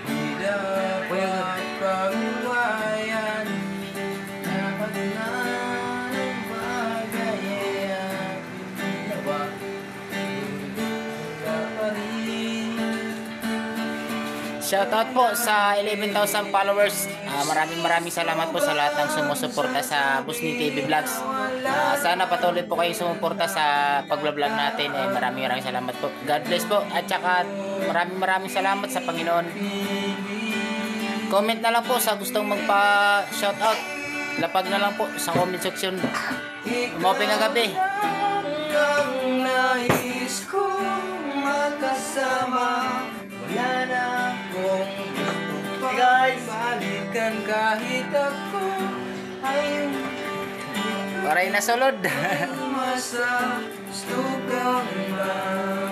Di dapat pagwayan lahat na ng bagay ay ginawa pa rin. Shoutout po sa 11,000 followers. Maraming salamat po sa lahat ng sumusuporta sa Busni TV Vlogs. Sana patuloy po kayong sumuporta sa pag-vlog natin. Maraming salamat po. God bless po. At saka maraming salamat sa Panginoon. Comment na lang po sa gustong magpa-shoutout. Lapag na lang po sa comment section. Umoping ang gabi. Ang nais kong makasama, wala na akong balikan kahit ako ay Waray na sulod. masa gusto kang ba?